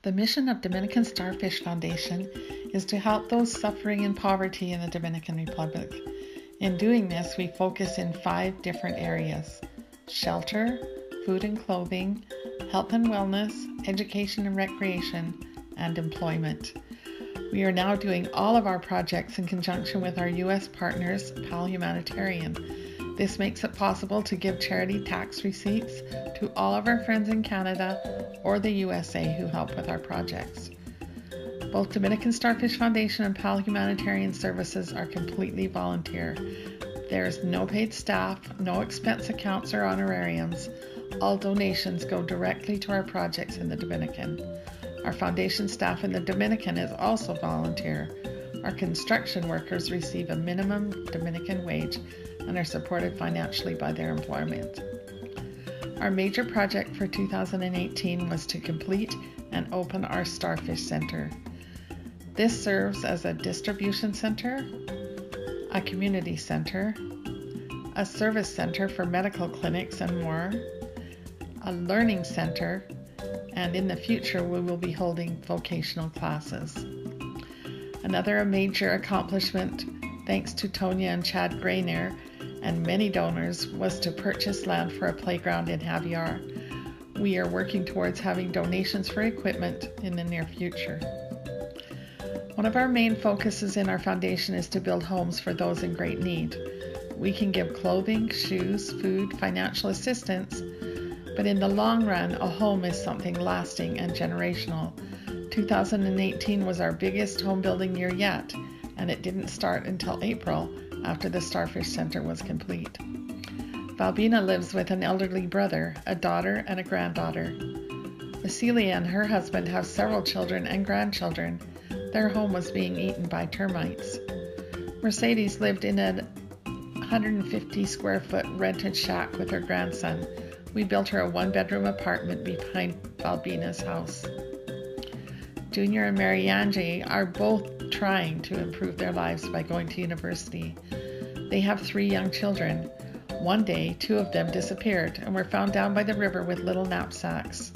The mission of Dominican Starfish Foundation is to help those suffering in poverty in the Dominican Republic. In doing this, we focus in 5 different areas: shelter, food and clothing, health and wellness, education and recreation, and employment. We are now doing all of our projects in conjunction with our U.S. partners, PAL Humanitarian. This makes it possible to give charity tax receipts to all of our friends in Canada or the USA who help with our projects. Both Dominican Starfish Foundation and PAL Humanitarian Services are completely volunteer. There is no paid staff, no expense accounts or honorariums. All donations go directly to our projects in the Dominican. Our foundation staff in the Dominican is also volunteer. Our construction workers receive a minimum Dominican wage and are supported financially by their employment. Our major project for 2018 was to complete and open our Starfish Center. This serves as a distribution center, a community center, a service center for medical clinics and more, a learning center, and in the future we will be holding vocational classes. Another major accomplishment, thanks to Tonya and Chad Grayner and many donors, was to purchase land for a playground in Javier. We are working towards having donations for equipment in the near future. One of our main focuses in our foundation is to build homes for those in great need. We can give clothing, shoes, food, financial assistance, but in the long run, a home is something lasting and generational. 2018 was our biggest home building year yet, and it didn't start until April after the Starfish Center was complete. Valbina lives with an elderly brother, a daughter, and a granddaughter. Vasilia and her husband have several children and grandchildren. Their home was being eaten by termites. Mercedes lived in a 150 square foot rented shack with her grandson. We built her a 1-bedroom apartment behind Valbina's house. Junior and Mary Angie are both trying to improve their lives by going to university. They have 3 young children. One day, 2 of them disappeared and were found down by the river with little knapsacks.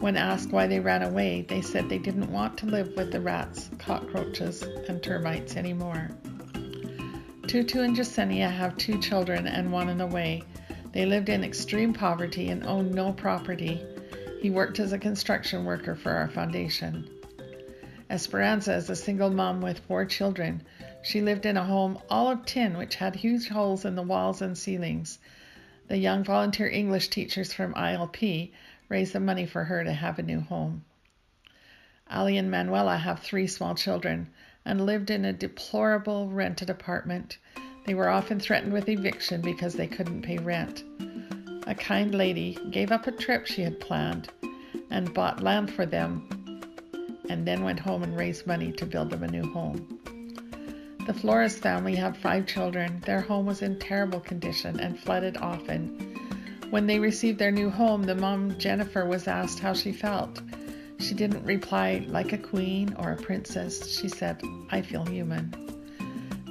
When asked why they ran away, they said they didn't want to live with the rats, cockroaches, and termites anymore. Tutu and Jasenia have 2 children and one on the way. They lived in extreme poverty and owned no property. He worked as a construction worker for our foundation. Esperanza is a single mom with 4 children. She lived in a home all of tin which had huge holes in the walls and ceilings. The young volunteer English teachers from ILP raised the money for her to have a new home. Ali and Manuela have 3 small children and lived in a deplorable rented apartment. They were often threatened with eviction because they couldn't pay rent. A kind lady gave up a trip she had planned and bought land for them, and then went home and raised money to build them a new home. The Flores family have 5 children. Their home was in terrible condition and flooded often. When they received their new home, the mom, Jennifer, was asked how she felt. She didn't reply like a queen or a princess. She said, "I feel human."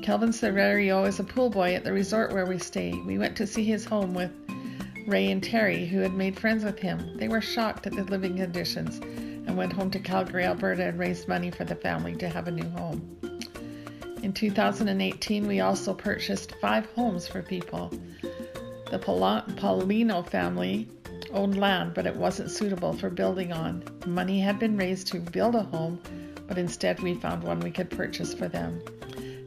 Kelvin Severio is a pool boy at the resort where we stay. We went to see his home with Ray and Terry, who had made friends with him. They were shocked at the living conditions and went home to Calgary, Alberta, and raised money for the family to have a new home. In 2018, we also purchased 5 homes for people. The Paulino family owned land, but it wasn't suitable for building on. Money had been raised to build a home, but instead we found one we could purchase for them.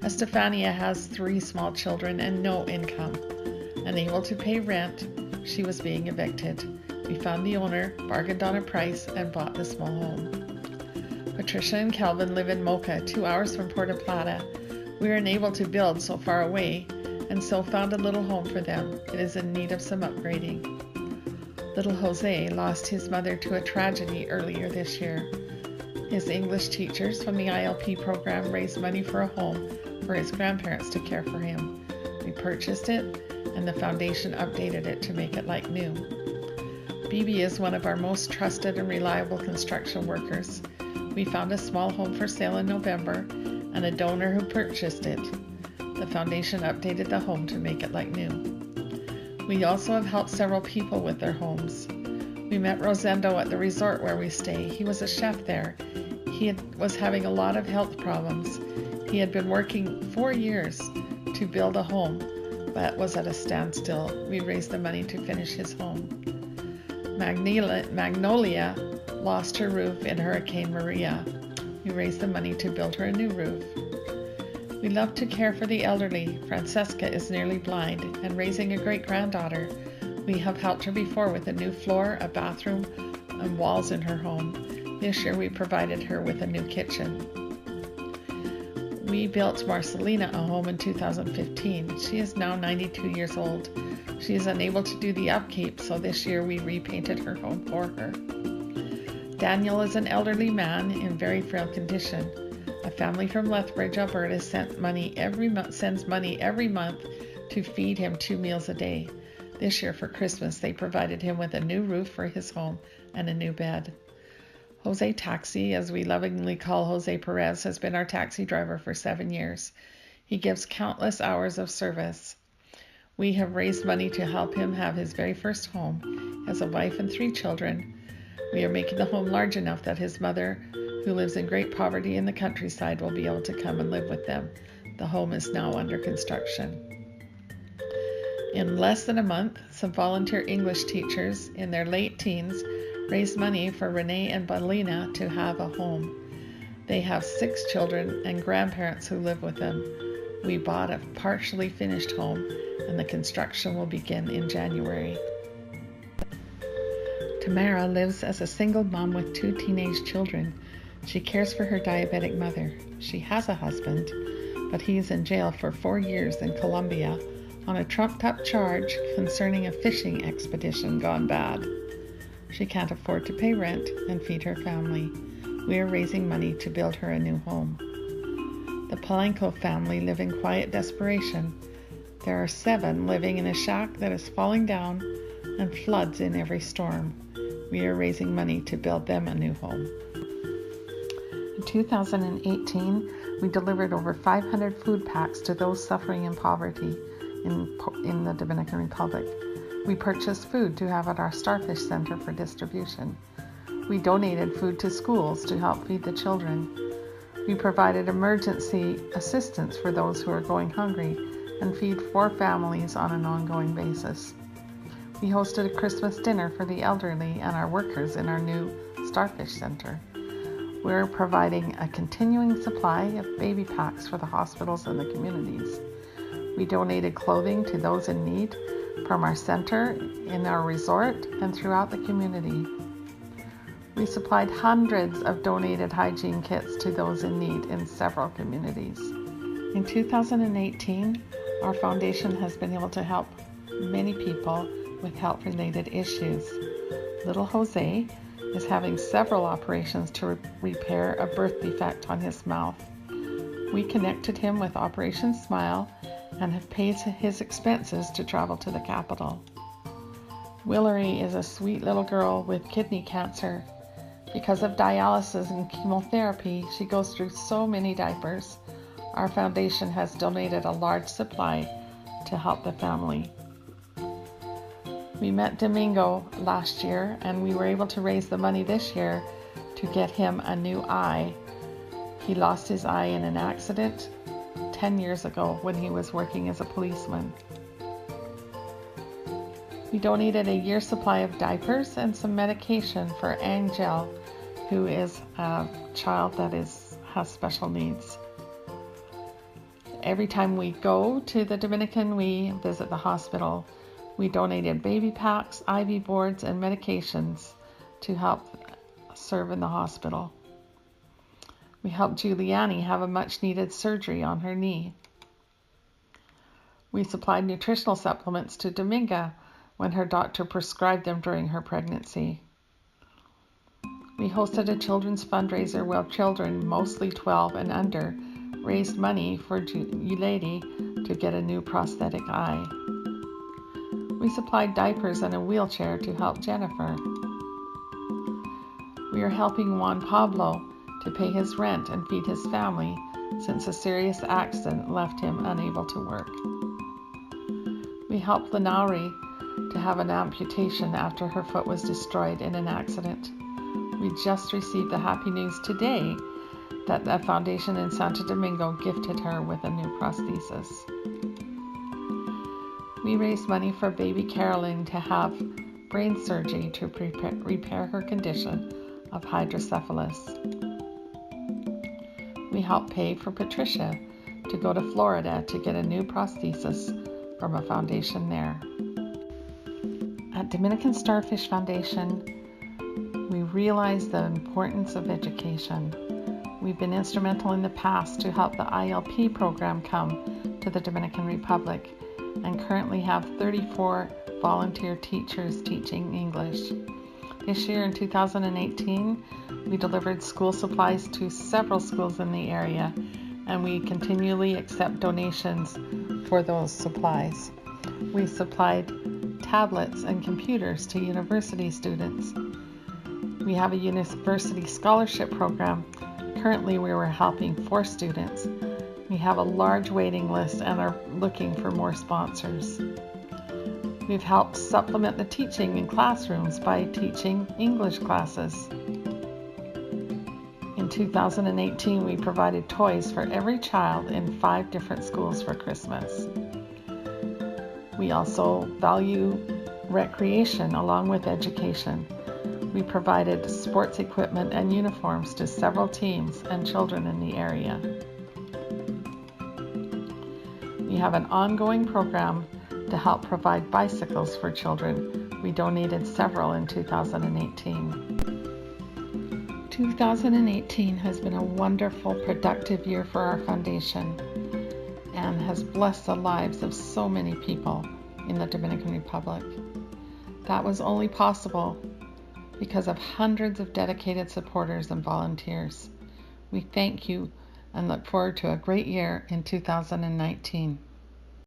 Estefania has 3 small children and no income. Unable to pay rent, she was being evicted. We found the owner, bargained on a price, and bought the small home. Patricia and Kelvin live in Mocha, 2 hours from Puerto Plata. We were unable to build so far away, and so found a little home for them. It is in need of some upgrading. Little Jose lost his mother to a tragedy earlier this year. His English teachers from the ILP program raised money for a home for his grandparents to care for him. We purchased it, and the foundation updated it to make it like new. Bibi is one of our most trusted and reliable construction workers. We found a small home for sale in November and a donor who purchased it. The foundation updated the home to make it like new. We also have helped several people with their homes. We met Rosendo at the resort where we stay. He was a chef there. He was having a lot of health problems. He had been working 4 years to build a home, but was at a standstill. We raised the money to finish his home. Magnolia lost her roof in Hurricane Maria. We raised the money to build her a new roof. We love to care for the elderly. Francesca is nearly blind and raising a great-granddaughter. We have helped her before with a new floor, a bathroom, and walls in her home. This year we provided her with a new kitchen. We built Marcelina a home in 2015. She is now 92 years old. She is unable to do the upkeep, so this year we repainted her home for her. Daniel is an elderly man in very frail condition. A family from Lethbridge, Alberta sends money every month to feed him 2 meals a day. This year for Christmas, they provided him with a new roof for his home and a new bed. Jose Taxi, as we lovingly call Jose Perez, has been our taxi driver for 7 years. He gives countless hours of service. We have raised money to help him have his very first home. He has a wife and 3 children. We are making the home large enough that his mother, who lives in great poverty in the countryside, will be able to come and live with them. The home is now under construction. In less than a month, some volunteer English teachers in their late teens raised money for Renee and Balina to have a home. They have 6 children and grandparents who live with them. We bought a partially finished home, and the construction will begin in January. Tamara lives as a single mom with 2 teenage children. She cares for her diabetic mother. She has a husband, but he is in jail for 4 years in Colombia on a trumped-up charge concerning a fishing expedition gone bad. She can't afford to pay rent and feed her family. We are raising money to build her a new home. The Palenko family live in quiet desperation. There are 7 living in a shack that is falling down and floods in every storm. We are raising money to build them a new home. In 2018, we delivered over 500 food packs to those suffering in poverty in the Dominican Republic. We purchased food to have at our Starfish Center for distribution. We donated food to schools to help feed the children. We provided emergency assistance for those who are going hungry and feed 4 families on an ongoing basis. We hosted a Christmas dinner for the elderly and our workers in our new Starfish Center. We're providing a continuing supply of baby packs for the hospitals and the communities. We donated clothing to those in need from our center, in our resort, and throughout the community. We supplied hundreds of donated hygiene kits to those in need in several communities. In 2018, our foundation has been able to help many people with health-related issues. Little Jose is having several operations to repair a birth defect on his mouth. We connected him with Operation Smile and have paid his expenses to travel to the capital. Willery is a sweet little girl with kidney cancer. Because of dialysis and chemotherapy, she goes through so many diapers. Our foundation has donated a large supply to help the family. We met Domingo last year, and we were able to raise the money this year to get him a new eye. He lost his eye in an accident 10 years ago when he was working as a policeman. We donated a year's supply of diapers and some medication for Angel, who is a child that has special needs. Every time we go to the Dominican, we visit the hospital. We donated baby packs, IV boards, and medications to help serve in the hospital. We helped Giuliani have a much-needed surgery on her knee. We supplied nutritional supplements to Dominga when her doctor prescribed them during her pregnancy. We hosted a children's fundraiser where children, mostly 12 and under, raised money for Yulady to get a new prosthetic eye. We supplied diapers and a wheelchair to help Jennifer. We are helping Juan Pablo to pay his rent and feed his family since a serious accident left him unable to work. We helped Linauri to have an amputation after her foot was destroyed in an accident. We just received the happy news today that a foundation in Santo Domingo gifted her with a new prosthesis. We raised money for baby Carolyn to have brain surgery to repair her condition of hydrocephalus. We helped pay for Patricia to go to Florida to get a new prosthesis from a foundation there. At Dominican Starfish Foundation, we realize the importance of education. We've been instrumental in the past to help the ILP program come to the Dominican Republic and currently have 34 volunteer teachers teaching English. This year in 2018, we delivered school supplies to several schools in the area, and we continually accept donations for those supplies. We supplied tablets and computers to university students. We have a university scholarship program. Currently, we are helping 4 students. We have a large waiting list and are looking for more sponsors. We've helped supplement the teaching in classrooms by teaching English classes. In 2018, we provided toys for every child in 5 different schools for Christmas. We also value recreation along with education. We provided sports equipment and uniforms to several teams and children in the area. We have an ongoing program to help provide bicycles for children. We donated several in 2018. 2018 has been a wonderful, productive year for our foundation and has blessed the lives of so many people in the Dominican Republic. That was only possible because of hundreds of dedicated supporters and volunteers. We thank you and look forward to a great year in 2019.